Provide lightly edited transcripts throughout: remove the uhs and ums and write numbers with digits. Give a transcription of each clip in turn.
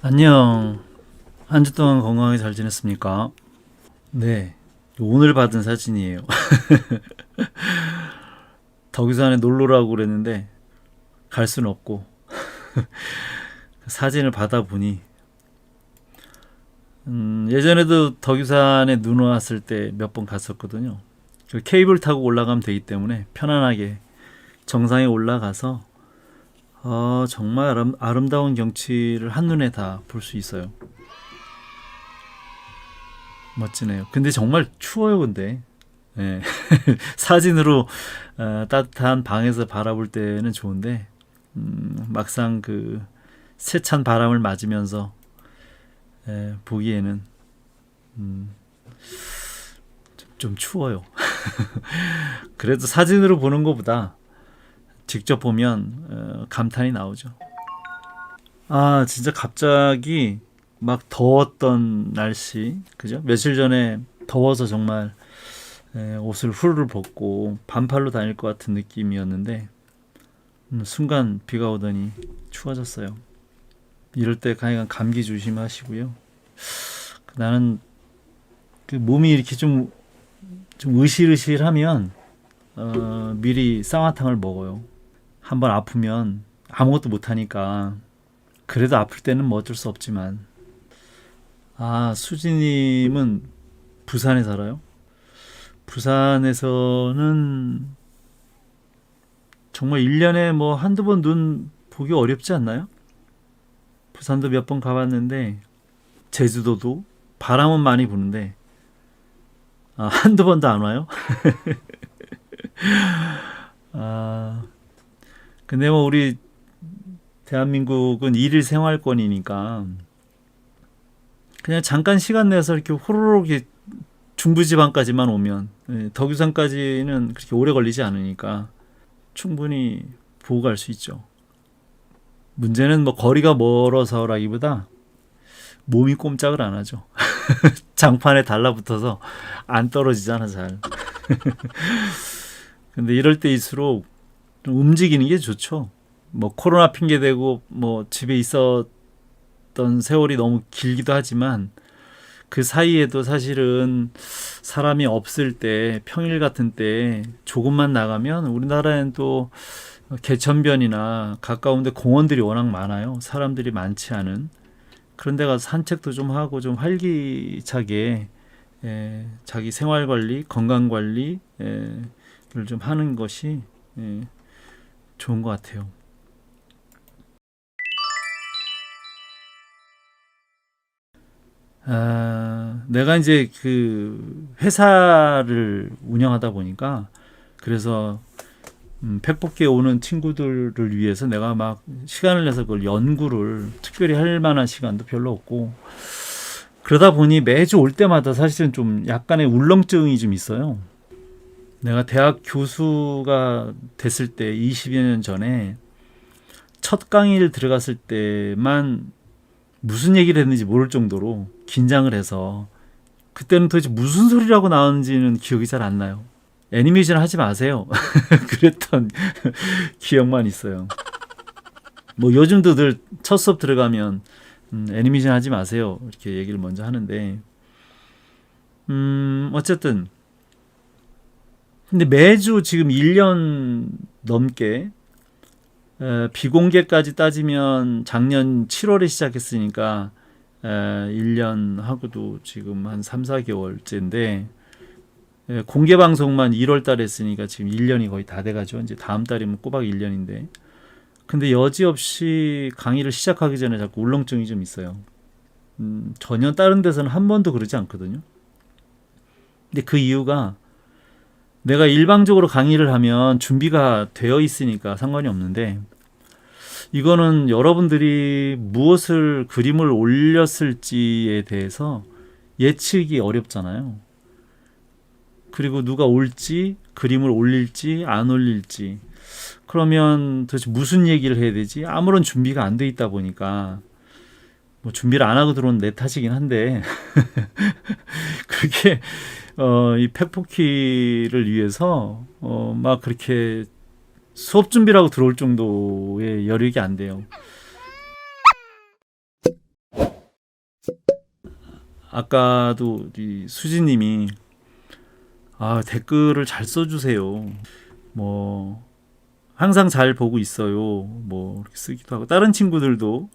안녕. 한 주 동안 건강하게 잘 지냈습니까? 네. 오늘 받은 사진이에요. 덕유산에 놀러라고 그랬는데 갈 수는 없고 사진을 받아보니 예전에도 덕유산에 눈 왔을 때 몇 번 갔었거든요. 그 케이블 타고 올라가면 되기 때문에 편안하게 정상에 올라가서 정말 아름다운 경치를 한눈에 다 볼 수 있어요. 멋지네요. 근데 정말 추워요, 근데. 예. 사진으로 따뜻한 방에서 바라볼 때는 좋은데 막상 그 세찬 바람을 맞으면서 보기에는 음, 좀 추워요. 그래도 사진으로 보는 것보다 직접 보면 감탄이 나오죠. 아, 진짜 갑자기 막 더웠던 날씨, 그죠? 며칠 전에 더워서 정말 옷을 후루루 벗고 반팔로 다닐 것 같은 느낌이었는데 순간 비가 오더니 추워졌어요. 이럴 때 가장 감기 조심하시고요. 나는 그 몸이 이렇게 좀 으실으실하면 미리 쌍화탕을 먹어요. 한번 아프면 아무것도 못하니까. 그래도 아플 때는 뭐 어쩔 수 없지만. 아, 수지님은 부산에 살아요? 부산에서는 정말 1년에 뭐 한두 번 눈 보기 어렵지 않나요? 부산도 몇 번 가봤는데 제주도도 바람은 많이 부는데 한두 번도 안 와요? 아, 근데 뭐 우리 대한민국은 일일 생활권이니까 그냥 잠깐 시간 내서 이렇게 호로록 이렇게 중부지방까지만 오면 덕유산까지는 그렇게 오래 걸리지 않으니까 충분히 보고 갈 수 있죠. 문제는 뭐 거리가 멀어서라기보다 몸이 꼼짝을 안 하죠. 장판에 달라붙어서 안 떨어지잖아 잘. 근데 이럴 때일수록 좀 움직이는 게 좋죠. 뭐 코로나 핑계 대고 뭐 집에 있었던 세월이 너무 길기도 하지만 그 사이에도 사실은 사람이 없을 때 평일 같은 때 조금만 나가면 우리나라엔 또 개천변이나 가까운데 공원들이 워낙 많아요. 사람들이 많지 않은 그런 데 가서 산책도 좀 하고 좀 활기차게 자기 생활 관리, 건강 관리를 좀 하는 것이 좋은 것 같아요. 내가 이제 그 회사를 운영하다 보니까 그래서 팩복기에 오는 친구들을 위해서 내가 막 시간을 내서 그걸 연구를 특별히 할 만한 시간도 별로 없고 그러다 보니 매주 올 때마다 사실은 좀 약간의 울렁증이 좀 있어요. 내가 대학 교수가 됐을 때 20여 년 전에 첫 강의를 들어갔을 때만 무슨 얘기를 했는지 모를 정도로 긴장을 해서 그때는 도대체 무슨 소리라고 나오는지는 기억이 잘 안 나요. 애니메이션 하지 마세요. 그랬던 기억만 있어요. 뭐 요즘도 늘 첫 수업 들어가면 애니메이션 하지 마세요. 이렇게 얘기를 먼저 하는데 어쨌든 근데 매주 지금 1년 넘게 비공개까지 따지면 작년 7월에 시작했으니까 1년 하고도 지금 한 3, 4개월째인데 공개 방송만 1월 달에 했으니까 지금 1년이 거의 다 돼가죠. 이제 다음 달이면 꼬박 1년인데. 근데 여지없이 강의를 시작하기 전에 자꾸 울렁증이 좀 있어요. 전혀 다른 데서는 한 번도 그러지 않거든요. 근데 그 이유가 내가 일방적으로 강의를 하면 준비가 되어 있으니까 상관이 없는데 이거는 여러분들이 무엇을 그림을 올렸을지에 대해서 예측이 어렵잖아요. 그리고 누가 올지, 그림을 올릴지, 안 올릴지. 그러면 도대체 무슨 얘기를 해야 되지? 아무런 준비가 안 돼 있다 보니까 뭐 준비를 안 하고 들어온 내 탓이긴 한데 그렇게 이 팩포키를 위해서 막 그렇게 수업 준비라고 들어올 정도의 여력이 안 돼요. 아까도 우리 수지님이 댓글을 잘 써주세요. 뭐 항상 잘 보고 있어요. 뭐 이렇게 쓰기도 하고 다른 친구들도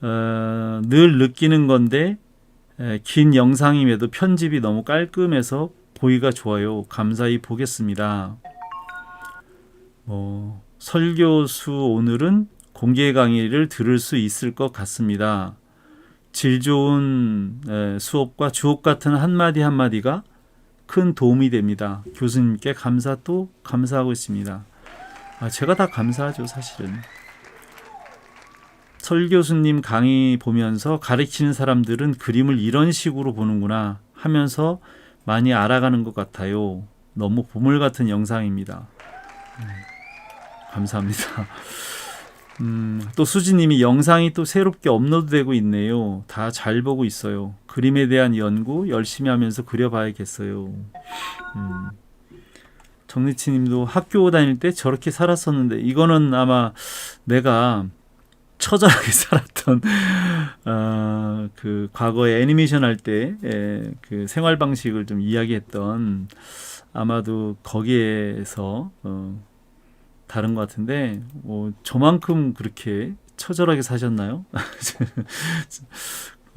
늘 느끼는 건데 긴 영상임에도 편집이 너무 깔끔해서 보기가 좋아요. 감사히 보겠습니다. 설교수 오늘은 공개 강의를 들을 수 있을 것 같습니다. 질 좋은 수업과 주옥 같은 한마디 한마디가 큰 도움이 됩니다. 교수님께 감사 또 감사하고 있습니다. 제가 다 감사하죠, 사실은. 설교수님 강의 보면서 가르치는 사람들은 그림을 이런 식으로 보는구나 하면서 많이 알아가는 것 같아요. 너무 보물 같은 영상입니다. 감사합니다. 또 수지님이 영상이 또 새롭게 업로드되고 있네요. 다 잘 보고 있어요. 그림에 대한 연구 열심히 하면서 그려봐야겠어요. 정리치님도 학교 다닐 때 저렇게 살았었는데 이거는 아마 내가 처절하게 살았던 그 과거에 애니메이션 할 때 그 생활 방식을 좀 이야기했던 아마도 거기에서 다른 것 같은데 저만큼 그렇게 처절하게 사셨나요?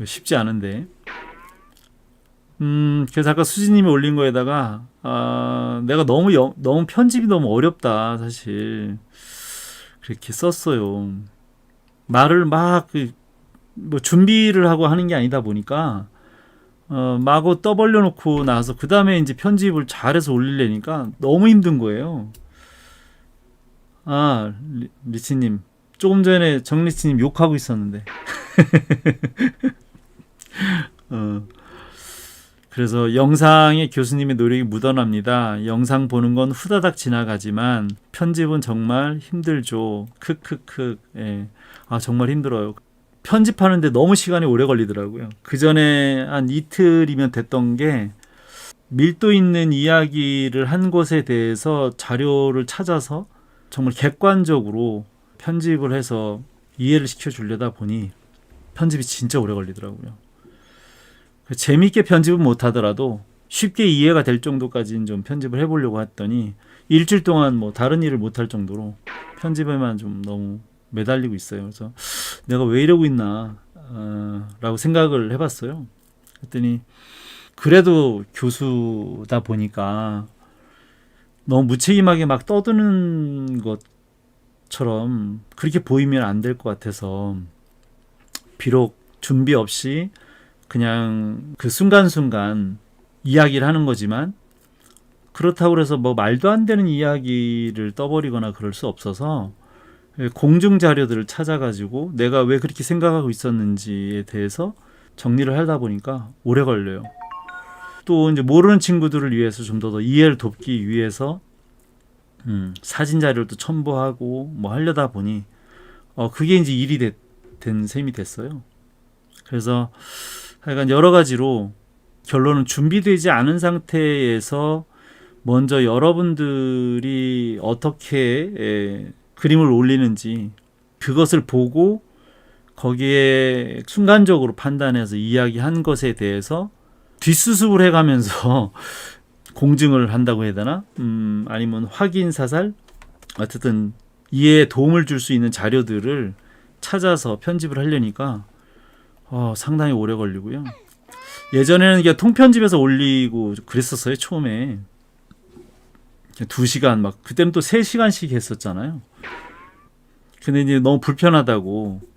쉽지 않은데. 그래서 아까 수지님이 올린 거에다가 내가 너무 편집이 너무 어렵다 사실 그렇게 썼어요. 말을 막 뭐 준비를 하고 하는 게 아니다 보니까 마구 떠벌려 놓고 나서 그 다음에 이제 편집을 잘해서 올리려니까 너무 힘든 거예요. 리치님 조금 전에 정리치님 욕하고 있었는데 그래서 영상에 교수님의 노력이 묻어납니다. 영상 보는 건 후다닥 지나가지만 편집은 정말 힘들죠. 크크크. 예. 정말 힘들어요. 편집하는데 너무 시간이 오래 걸리더라고요. 그 전에 한 이틀이면 됐던 게 밀도 있는 이야기를 한 것에 대해서 자료를 찾아서 정말 객관적으로 편집을 해서 이해를 시켜주려다 보니 편집이 진짜 오래 걸리더라고요. 재미있게 편집은 못하더라도 쉽게 이해가 될 정도까지는 좀 편집을 해보려고 했더니 일주일 동안 뭐 다른 일을 못할 정도로 편집에만 좀 너무 매달리고 있어요. 그래서 내가 왜 이러고 있나 라고 생각을 해봤어요. 그랬더니 그래도 교수다 보니까 너무 무책임하게 막 떠드는 것처럼 그렇게 보이면 안 될 것 같아서 비록 준비 없이 그냥 그 순간순간 이야기를 하는 거지만 그렇다고 해서 뭐 말도 안 되는 이야기를 떠버리거나 그럴 수 없어서 공중 자료들을 찾아가지고 내가 왜 그렇게 생각하고 있었는지에 대해서 정리를 하다 보니까 오래 걸려요. 또 이제 모르는 친구들을 위해서 좀 더 이해를 돕기 위해서 사진 자료를 또 첨부하고 뭐 하려다 보니 그게 이제 일이 된 셈이 됐어요. 그래서 하여간 여러 가지로 결론은 준비되지 않은 상태에서 먼저 여러분들이 어떻게 그림을 올리는지 그것을 보고 거기에 순간적으로 판단해서 이야기한 것에 대해서 뒷수습을 해가면서 공증을 한다고 해야 되나? 아니면 확인 사살? 어쨌든 이해에 도움을 줄 수 있는 자료들을 찾아서 편집을 하려니까 상당히 오래 걸리고요. 예전에는 그냥 통편집해서 올리고 그랬었어요. 처음에 2시간 막 그때는 또 3시간씩 했었잖아요. 근데 이제 너무 불편하다고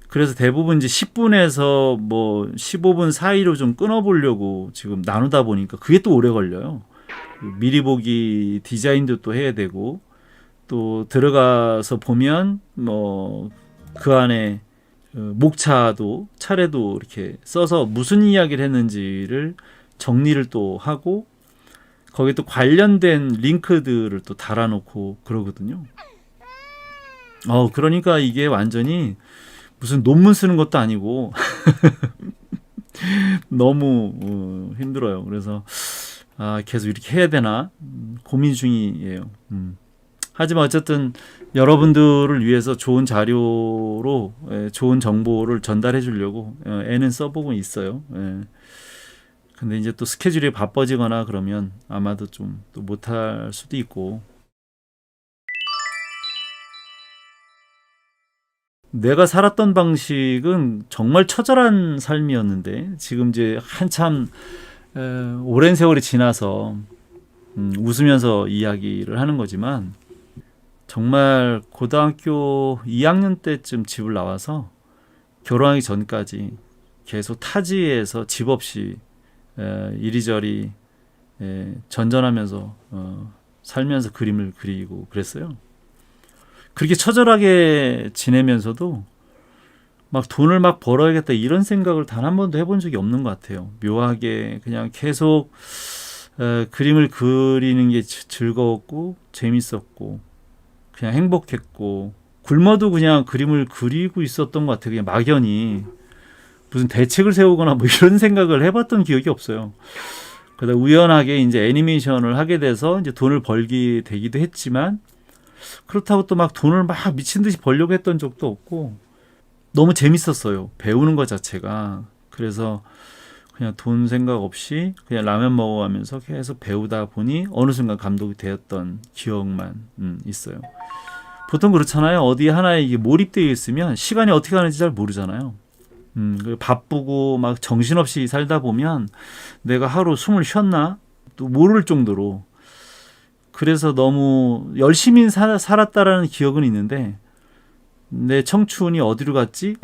그래서 대부분 이제 10분에서 뭐 15분 사이로 좀 끊어보려고 지금 나누다 보니까 그게 또 오래 걸려요. 미리 보기 디자인도 또 해야 되고 또 들어가서 보면 뭐 그 안에 목차도 차례도 이렇게 써서 무슨 이야기를 했는지를 정리를 또 하고 거기에 또 관련된 링크들을 또 달아놓고 그러거든요. 그러니까 이게 완전히 무슨 논문 쓰는 것도 아니고 너무 힘들어요. 그래서 계속 이렇게 해야 되나 고민 중이에요. 하지만 어쨌든 여러분들을 위해서 좋은 자료로 좋은 정보를 전달해 주려고 애는 써보고 있어요. 근데 이제 또 스케줄이 바빠지거나 그러면 아마도 좀 또 못할 수도 있고. 내가 살았던 방식은 정말 처절한 삶이었는데 지금 이제 한참 오랜 세월이 지나서 웃으면서 이야기를 하는 거지만 정말 고등학교 2학년 때쯤 집을 나와서 결혼하기 전까지 계속 타지에서 집 없이 이리저리 전전하면서 살면서 그림을 그리고 그랬어요. 그렇게 처절하게 지내면서도 막 돈을 막 벌어야겠다 이런 생각을 단 한 번도 해본 적이 없는 것 같아요. 묘하게 그냥 계속 그림을 그리는 게 즐거웠고 재밌었고 그냥 행복했고 굶어도 그냥 그림을 그리고 있었던 것 같아요. 그냥 막연히 무슨 대책을 세우거나 뭐 이런 생각을 해봤던 기억이 없어요. 그러다 우연하게 이제 애니메이션을 하게 돼서 이제 돈을 벌게 되기도 했지만 그렇다고 또 막 돈을 막 미친 듯이 벌려고 했던 적도 없고 너무 재밌었어요. 배우는 것 자체가. 그래서 그냥 돈 생각 없이 그냥 라면 먹어가면서 계속 배우다 보니 어느 순간 감독이 되었던 기억만 있어요. 보통 그렇잖아요. 어디 하나에 이게 몰입되어 있으면 시간이 어떻게 가는지 잘 모르잖아요. 바쁘고 막 정신없이 살다 보면 내가 하루 숨을 쉬었나 또 모를 정도로 그래서 너무 열심히 살았다라는 기억은 있는데 내 청춘이 어디로 갔지?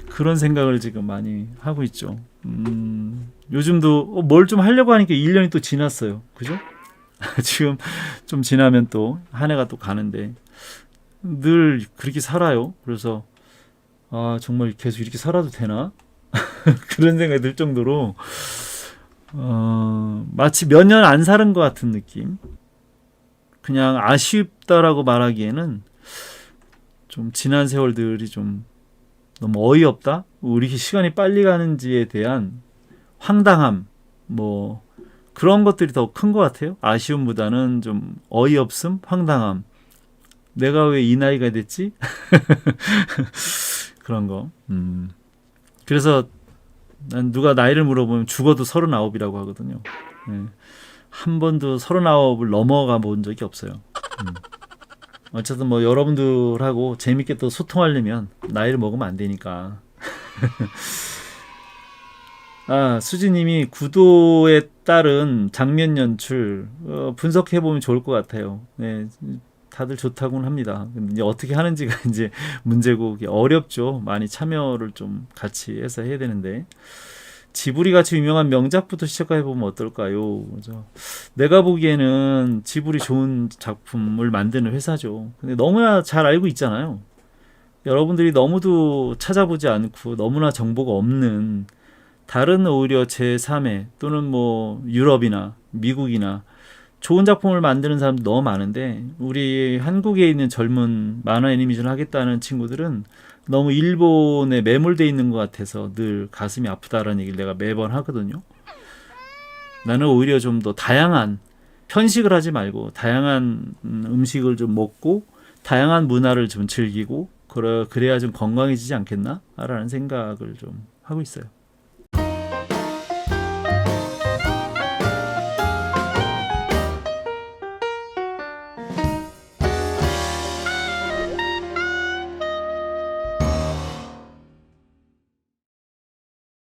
그런 생각을 지금 많이 하고 있죠. 요즘도 뭘 좀 하려고 하니까 1년이 또 지났어요. 그죠? 지금 좀 지나면 또 한 해가 또 가는데 늘 그렇게 살아요. 그래서 아 정말 계속 이렇게 살아도 되나? 그런 생각이 들 정도로 마치 몇 년 안 살은 것 같은 느낌. 그냥 아쉽다라고 말하기에는 좀 지난 세월들이 좀 너무 어이없다. 우리 시간이 빨리 가는지에 대한 황당함, 뭐 그런 것들이 더 큰 것 같아요. 아쉬움보다는 좀 어이없음, 황당함. 내가 왜 이 나이가 됐지? 그런 거. 그래서 난 누가 나이를 물어보면 죽어도 39이라고 하거든요. 한 번도 39을 넘어가 본 적이 없어요. 어쨌든 뭐 여러분들하고 재밌게 또 소통하려면 나이를 먹으면 안 되니까. 아, 수지님이 구도에 따른 장면 연출 분석해 보면 좋을 것 같아요. 네, 다들 좋다고는 합니다. 근데 이제 어떻게 하는지가 이제 문제고 어렵죠. 많이 참여를 좀 같이 해서 해야 되는데 지브리 같이 유명한 명작부터 시작해 보면 어떨까요? 그죠? 내가 보기에는 지브리 좋은 작품을 만드는 회사죠. 근데 너무나 잘 알고 있잖아요. 여러분들이 너무도 찾아보지 않고 너무나 정보가 없는 다른 오히려 제3의 또는 뭐 유럽이나 미국이나 좋은 작품을 만드는 사람도 너무 많은데 우리 한국에 있는 젊은 만화 애니메이션을 하겠다는 친구들은 너무 일본에 매몰돼 있는 것 같아서 늘 가슴이 아프다라는 얘기를 내가 매번 하거든요. 나는 오히려 좀 더 다양한 편식을 하지 말고 다양한 음식을 좀 먹고 다양한 문화를 좀 즐기고 그래야 좀 건강해지지 않겠나? 라는 생각을 좀 하고 있어요.